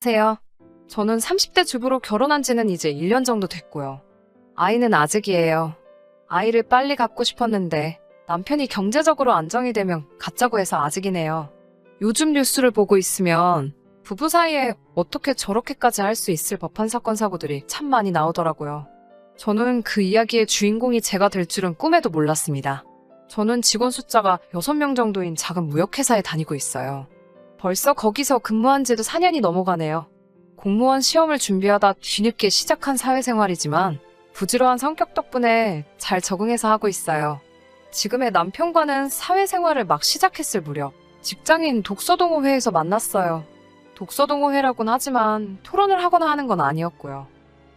안녕하세요. 저는 30대 주부로 결혼한 지는 이제 1년 정도 됐고요. 아이는 아직이에요. 아이를 빨리 갖고 싶었는데 남편이 경제적으로 안정이 되면 갖자고 해서 아직이네요. 요즘 뉴스를 보고 있으면 부부 사이에 어떻게 저렇게까지 할 수 있을 법한 사건 사고들이 참 많이 나오더라고요. 저는 그 이야기의 주인공이 제가 될 줄은 꿈에도 몰랐습니다. 저는 직원 숫자가 6명 정도인 작은 무역회사에 다니고 있어요. 벌써 거기서 근무한 지도 4년이 넘어가네요. 공무원 시험을 준비하다 뒤늦게 시작한 사회생활이지만 부지런한 성격 덕분에 잘 적응해서 하고 있어요. 지금의 남편과는 사회생활을 막 시작했을 무렵 직장인 독서동호회에서 만났어요. 독서동호회라곤 하지만 토론을 하거나 하는 건 아니었고요.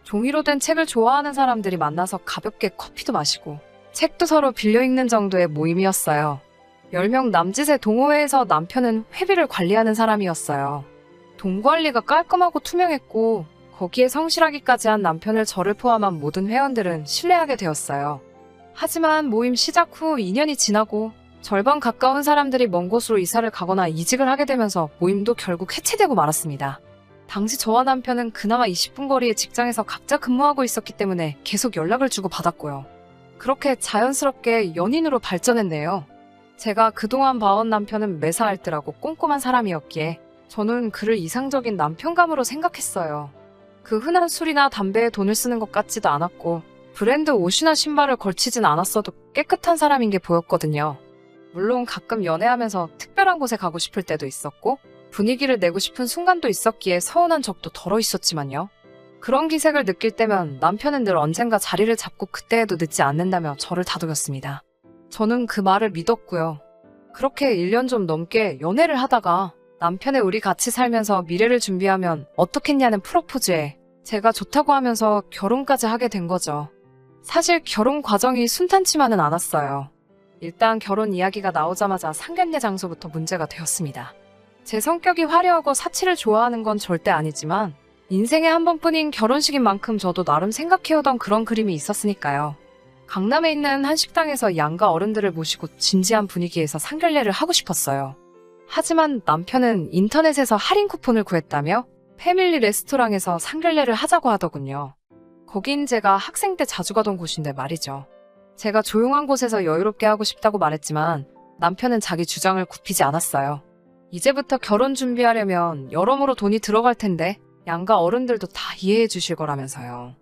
종이로 된 책을 좋아하는 사람들이 만나서 가볍게 커피도 마시고 책도 서로 빌려 읽는 정도의 모임이었어요. 10명 남짓의 동호회에서 남편은 회비를 관리하는 사람이었어요. 돈 관리가 깔끔하고 투명했고 거기에 성실하기까지 한 남편을 저를 포함한 모든 회원들은 신뢰하게 되었어요. 하지만 모임 시작 후 2년이 지나고 절반 가까운 사람들이 먼 곳으로 이사를 가거나 이직을 하게 되면서 모임도 결국 해체되고 말았습니다. 당시 저와 남편은 그나마 20분 거리의 직장에서 각자 근무하고 있었기 때문에 계속 연락을 주고 받았고요. 그렇게 자연스럽게 연인으로 발전했네요. 제가 그동안 봐온 남편은 매사알뜰하고 꼼꼼한 사람이었기에 저는 그를 이상적인 남편감으로 생각했어요. 그 흔한 술이나 담배에 돈을 쓰는 것 같지도 않았고 브랜드 옷이나 신발을 걸치진 않았어도 깨끗한 사람인 게 보였거든요. 물론 가끔 연애하면서 특별한 곳에 가고 싶을 때도 있었고 분위기를 내고 싶은 순간도 있었기에 서운한 적도 덜어 있었지만요. 그런 기색을 느낄 때면 남편은 늘 언젠가 자리를 잡고 그때에도 늦지 않는다며 저를 다독였습니다. 저는 그 말을 믿었고요. 그렇게 1년 좀 넘게 연애를 하다가 남편의 우리 같이 살면서 미래를 준비하면 어떻겠냐는 프로포즈에 제가 좋다고 하면서 결혼까지 하게 된 거죠. 사실 결혼 과정이 순탄치만은 않았어요. 일단 결혼 이야기가 나오자마자 상견례 장소부터 문제가 되었습니다. 제 성격이 화려하고 사치를 좋아하는 건 절대 아니지만 인생에 한 번뿐인 결혼식인 만큼 저도 나름 생각해오던 그런 그림이 있었으니까요. 강남에 있는 한 식당에서 양가 어른들을 모시고 진지한 분위기에서 상견례를 하고 싶었어요. 하지만 남편은 인터넷에서 할인 쿠폰을 구했다며 패밀리 레스토랑에서 상견례를 하자고 하더군요. 거긴 제가 학생 때 자주 가던 곳인데 말이죠. 제가 조용한 곳에서 여유롭게 하고 싶다고 말했지만 남편은 자기 주장을 굽히지 않았어요. 이제부터 결혼 준비하려면 여러모로 돈이 들어갈 텐데 양가 어른들도 다 이해해 주실 거라면서요.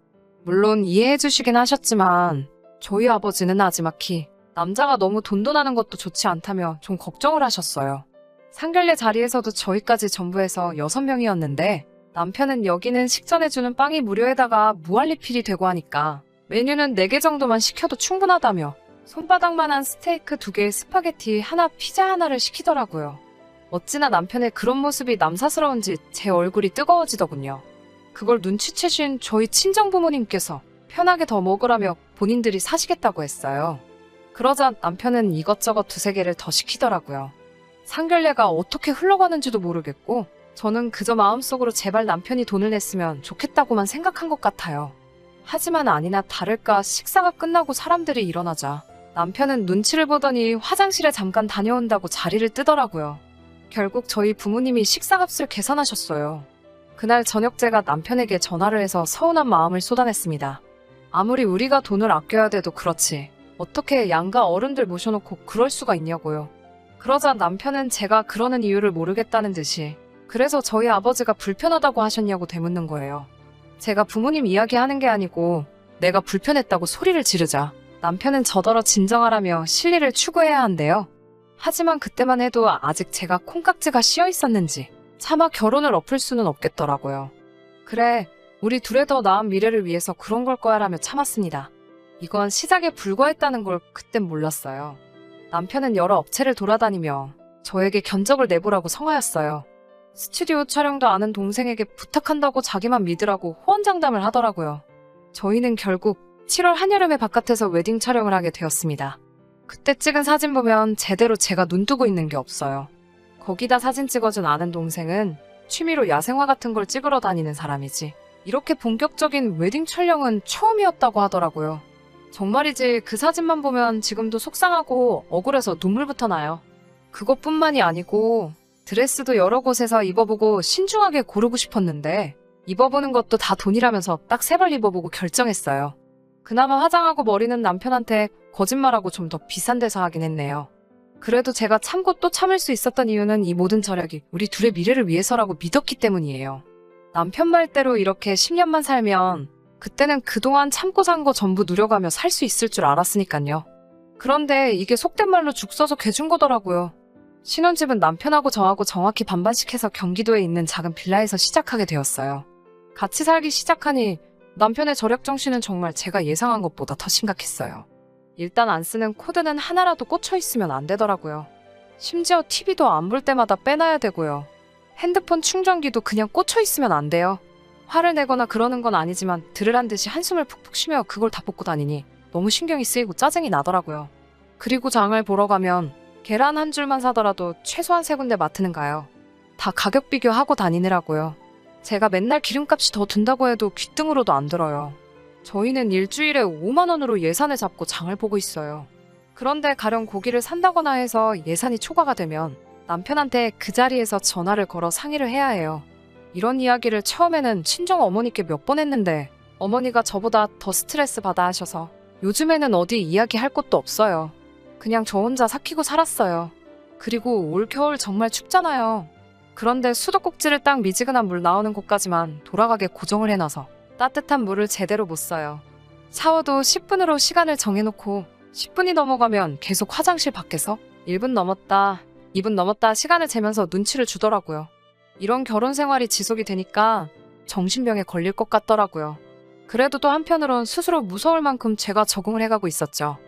물론 이해해 주시긴 하셨지만 저희 아버지는 나지막히 남자가 너무 돈돈하는 것도 좋지 않다며 좀 걱정을 하셨어요. 상견례 자리에서도 저희까지 전부 해서 6명이었는데 남편은 여기는 식전해주는 빵이 무료에다가 무한리필이 되고 하니까 메뉴는 4개 정도만 시켜도 충분하다며 손바닥만한 스테이크 2개에 스파게티 하나, 피자 하나를 시키더라고요. 어찌나 남편의 그런 모습이 남사스러운지 제 얼굴이 뜨거워지더군요. 그걸 눈치채신 저희 친정부모님께서 편하게 더 먹으라며 본인들이 사시겠다고 했어요. 그러자 남편은 이것저것 2-3개를 더 시키더라고요. 상견례가 어떻게 흘러가는지도 모르겠고 저는 그저 마음속으로 제발 남편이 돈을 냈으면 좋겠다고만 생각한 것 같아요. 하지만 아니나 다를까 식사가 끝나고 사람들이 일어나자 남편은 눈치를 보더니 화장실에 잠깐 다녀온다고 자리를 뜨더라고요. 결국 저희 부모님이 식사값을 계산하셨어요. 그날 저녁 제가 남편에게 전화를 해서 서운한 마음을 쏟아냈습니다. 아무리 우리가 돈을 아껴야 돼도 그렇지 어떻게 양가 어른들 모셔놓고 그럴 수가 있냐고요. 그러자 남편은 제가 그러는 이유를 모르겠다는 듯이 그래서 저희 아버지가 불편하다고 하셨냐고 되묻는 거예요. 제가 부모님 이야기하는 게 아니고 내가 불편했다고 소리를 지르자 남편은 저더러 진정하라며 실리를 추구해야 한대요. 하지만 그때만 해도 아직 제가 콩깍지가 씌어 있었는지 차마 결혼을 엎을 수는 없겠더라고요. 그래, 우리 둘의 더 나은 미래를 위해서 그런 걸 거야 라며 참았습니다. 이건 시작에 불과했다는 걸 그땐 몰랐어요. 남편은 여러 업체를 돌아다니며 저에게 견적을 내보라고 성하였어요. 스튜디오 촬영도 아는 동생에게 부탁한다고 자기만 믿으라고 호언장담을 하더라고요. 저희는 결국 7월 한여름에 바깥에서 웨딩 촬영을 하게 되었습니다. 그때 찍은 사진 보면 제대로 제가 눈뜨고 있는 게 없어요. 거기다 사진 찍어준 아는 동생은 취미로 야생화 같은 걸 찍으러 다니는 사람이지 이렇게 본격적인 웨딩 촬영은 처음이었다고 하더라고요. 정말이지 그 사진만 보면 지금도 속상하고 억울해서 눈물부터 나요. 그것뿐만이 아니고 드레스도 여러 곳에서 입어보고 신중하게 고르고 싶었는데 입어보는 것도 다 돈이라면서 딱 3벌 입어보고 결정했어요. 그나마 화장하고 머리는 남편한테 거짓말하고 좀 더 비싼 데서 하긴 했네요. 그래도 제가 참고 또 참을 수 있었던 이유는 이 모든 절약이 우리 둘의 미래를 위해서라고 믿었기 때문이에요. 남편 말대로 이렇게 10년만 살면 그때는 그동안 참고 산 거 전부 누려가며 살 수 있을 줄 알았으니까요. 그런데 이게 속된 말로 죽 써서 개준 거더라고요. 신혼집은 남편하고 저하고 정확히 반반씩 해서 경기도에 있는 작은 빌라에서 시작하게 되었어요. 같이 살기 시작하니 남편의 절약 정신은 정말 제가 예상한 것보다 더 심각했어요. 일단 안 쓰는 코드는 하나라도 꽂혀 있으면 안 되더라고요. 심지어 TV도 안 볼 때마다 빼놔야 되고요. 핸드폰 충전기도 그냥 꽂혀 있으면 안 돼요. 화를 내거나 그러는 건 아니지만 들으란 듯이 한숨을 푹푹 쉬며 그걸 다 뽑고 다니니 너무 신경이 쓰이고 짜증이 나더라고요. 그리고 장을 보러 가면 계란 한 줄만 사더라도 최소한 3군데 마트는 가요. 다 가격 비교하고 다니느라고요. 제가 맨날 기름값이 더 든다고 해도 귀등으로도 안 들어요. 저희는 일주일에 5만 원으로 예산을 잡고 장을 보고 있어요. 그런데 가령 고기를 산다거나 해서 예산이 초과가 되면 남편한테 그 자리에서 전화를 걸어 상의를 해야 해요. 이런 이야기를 처음에는 친정 어머니께 몇 번 했는데 어머니가 저보다 더 스트레스 받아 하셔서 요즘에는 어디 이야기할 곳도 없어요. 그냥 저 혼자 삭히고 살았어요. 그리고 올 겨울 정말 춥잖아요. 그런데 수도꼭지를 딱 미지근한 물 나오는 곳까지만 돌아가게 고정을 해놔서 따뜻한 물을 제대로 못 써요. 샤워도 10분으로 시간을 정해놓고 10분이 넘어가면 계속 화장실 밖에서 1분 넘었다, 2분 넘었다 시간을 재면서 눈치를 주더라고요. 이런 결혼 생활이 지속이 되니까 정신병에 걸릴 것 같더라고요. 그래도 또 한편으론 스스로 무서울 만큼 제가 적응을 해가고 있었죠.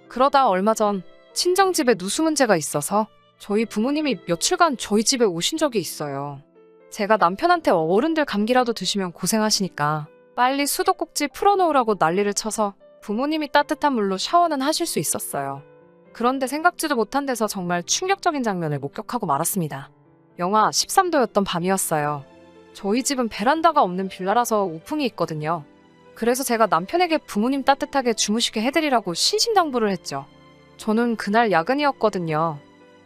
그러다 얼마 전 친정집에 누수 문제가 있어서 저희 부모님이 며칠간 저희 집에 오신 적이 있어요. 제가 남편한테 어른들 감기라도 드시면 고생하시니까 빨리 수도꼭지 풀어놓으라고 난리를 쳐서 부모님이 따뜻한 물로 샤워는 하실 수 있었어요. 그런데 생각지도 못한 데서 정말 충격적인 장면을 목격하고 말았습니다. 영하 13도였던 밤이었어요. 저희 집은 베란다가 없는 빌라라서 우풍이 있거든요. 그래서 제가 남편에게 부모님 따뜻하게 주무시게 해드리라고 신신당부를 했죠. 저는 그날 야근이었거든요.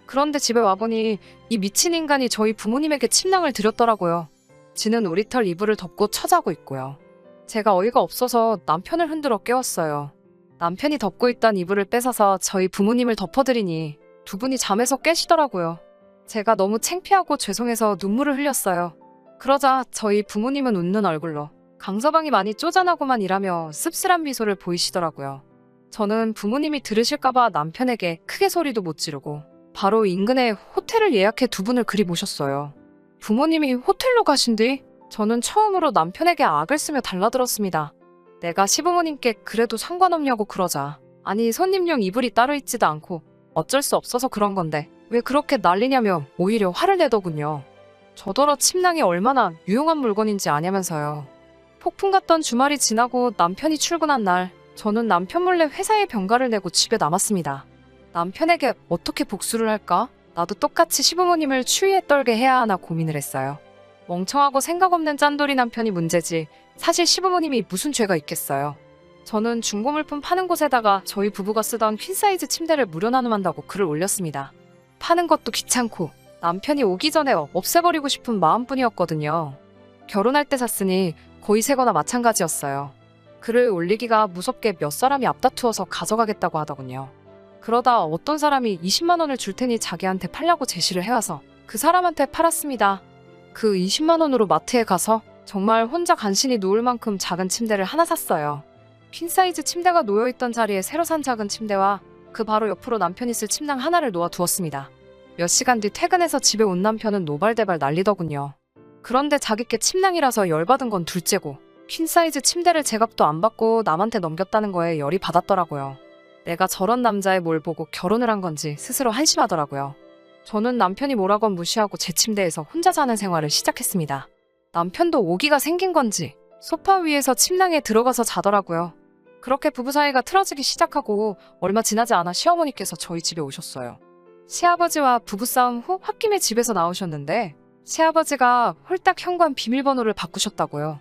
그런데 집에 와보니 이 미친 인간이 저희 부모님에게 침낭을 드렸더라고요. 지는 우리털 이불을 덮고 처자고 있고요. 제가 어이가 없어서 남편을 흔들어 깨웠어요. 남편이 덮고 있던 이불을 뺏어서 저희 부모님을 덮어드리니 두 분이 잠에서 깨시더라고요. 제가 너무 창피하고 죄송해서 눈물을 흘렸어요. 그러자 저희 부모님은 웃는 얼굴로 강서방이 많이 쪼잔하고만 일하며 씁쓸한 미소를 보이시더라고요. 저는 부모님이 들으실까봐 남편에게 크게 소리도 못 지르고 바로 인근에 호텔을 예약해 두 분을 그리 모셨어요. 부모님이 호텔로 가신 뒤 저는 처음으로 남편에게 악을 쓰며 달라들었습니다. 내가 시부모님께 그래도 상관없냐고 그러자 아니 손님용 이불이 따로 있지도 않고 어쩔 수 없어서 그런 건데 왜 그렇게 난리냐며 오히려 화를 내더군요. 저더러 침낭이 얼마나 유용한 물건인지 아냐면서요. 폭풍 같던 주말이 지나고 남편이 출근한 날 저는 남편 몰래 회사에 병가를 내고 집에 남았습니다. 남편에게 어떻게 복수를 할까? 나도 똑같이 시부모님을 추위에 떨게 해야 하나 고민을 했어요. 멍청하고 생각 없는 짠돌이 남편이 문제지 사실 시부모님이 무슨 죄가 있겠어요. 저는 중고물품 파는 곳에다가 저희 부부가 쓰던 퀸사이즈 침대를 무료 나눔한다고 글을 올렸습니다. 파는 것도 귀찮고 남편이 오기 전에 없애버리고 싶은 마음뿐이었거든요. 결혼할 때 샀으니 거의 새거나 마찬가지였어요. 글을 올리기가 무섭게 몇 사람이 앞다투어서 가져가겠다고 하더군요. 그러다 어떤 사람이 20만 원을 줄 테니 자기한테 팔려고 제시를 해와서 그 사람한테 팔았습니다. 그 20만 원으로 마트에 가서 정말 혼자 간신히 누울 만큼 작은 침대를 하나 샀어요. 퀸사이즈 침대가 놓여있던 자리에 새로 산 작은 침대와 그 바로 옆으로 남편이 쓸 침낭 하나를 놓아 두었습니다. 몇 시간 뒤 퇴근해서 집에 온 남편은 노발대발 난리더군요. 그런데 자기께 침낭이라서 열받은 건 둘째고 퀸사이즈 침대를 제값도 안 받고 남한테 넘겼다는 거에 열이 받았더라고요. 내가 저런 남자의 뭘 보고 결혼을 한 건지 스스로 한심하더라고요. 저는 남편이 뭐라건 무시하고 제 침대에서 혼자 자는 생활을 시작했습니다. 남편도 오기가 생긴 건지 소파 위에서 침낭에 들어가서 자더라고요. 그렇게 부부 사이가 틀어지기 시작하고 얼마 지나지 않아 시어머니께서 저희 집에 오셨어요. 시아버지와 부부싸움 후 홧김에 집에서 나오셨는데 시아버지가 홀딱 현관 비밀번호를 바꾸셨다고요.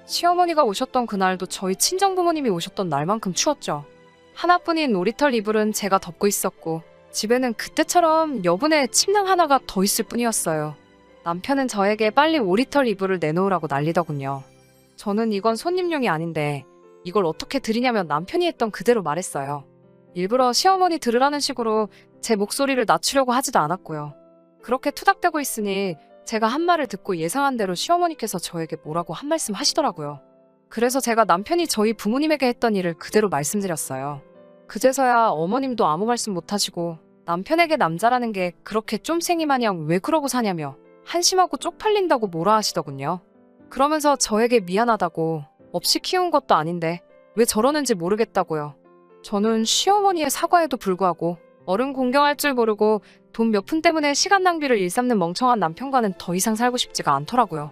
시어머니가 오셨던 그날도 저희 친정부모님이 오셨던 날만큼 추웠죠. 하나뿐인 오리털 이불은 제가 덮고 있었고 집에는 그때처럼 여분의 침낭 하나가 더 있을 뿐이었어요. 남편은 저에게 빨리 오리털 이불을 내놓으라고 난리더군요. 저는 이건 손님용이 아닌데 이걸 어떻게 드리냐면 남편이 했던 그대로 말했어요. 일부러 시어머니 들으라는 식으로 제 목소리를 낮추려고 하지도 않았고요. 그렇게 투닥대고 있으니 제가 한 말을 듣고 예상한 대로 시어머니께서 저에게 뭐라고 한 말씀 하시더라고요. 그래서 제가 남편이 저희 부모님에게 했던 일을 그대로 말씀드렸어요. 그제서야 어머님도 아무 말씀 못하시고 남편에게 남자라는 게 그렇게 쫌생이 마냥 왜 그러고 사냐며 한심하고 쪽팔린다고 뭐라 하시더군요. 그러면서 저에게 미안하다고 없이 키운 것도 아닌데 왜 저러는지 모르겠다고요. 저는 시어머니의 사과에도 불구하고 어른 공경할 줄 모르고 돈 몇 푼 때문에 시간 낭비를 일삼는 멍청한 남편과는 더 이상 살고 싶지가 않더라고요.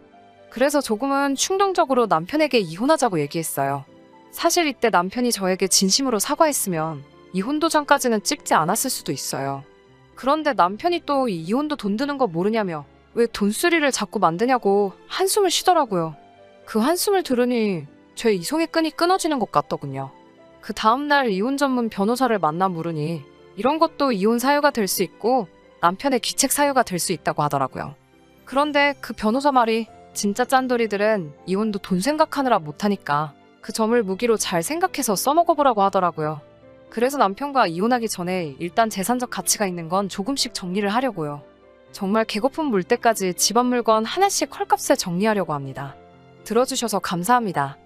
그래서 조금은 충동적으로 남편에게 이혼하자고 얘기했어요. 사실 이때 남편이 저에게 진심으로 사과했으면 이혼 도장까지는 찍지 않았을 수도 있어요. 그런데 남편이 또 이혼도 돈 드는 거 모르냐며 왜 돈쓰리를 자꾸 만드냐고 한숨을 쉬더라고요. 그 한숨을 들으니 제 이성의 끈이 끊어지는 것 같더군요. 그 다음날 이혼 전문 변호사를 만나 물으니 이런 것도 이혼 사유가 될 수 있고 남편의 귀책 사유가 될 수 있다고 하더라고요. 그런데 그 변호사 말이 진짜 짠돌이들은 이혼도 돈 생각하느라 못하니까 그 점을 무기로 잘 생각해서 써먹어보라고 하더라고요. 그래서 남편과 이혼하기 전에 일단 재산적 가치가 있는 건 조금씩 정리를 하려고요. 정말 개거품 물 때까지 집안 물건 하나씩 헐값에 정리하려고 합니다. 들어주셔서 감사합니다.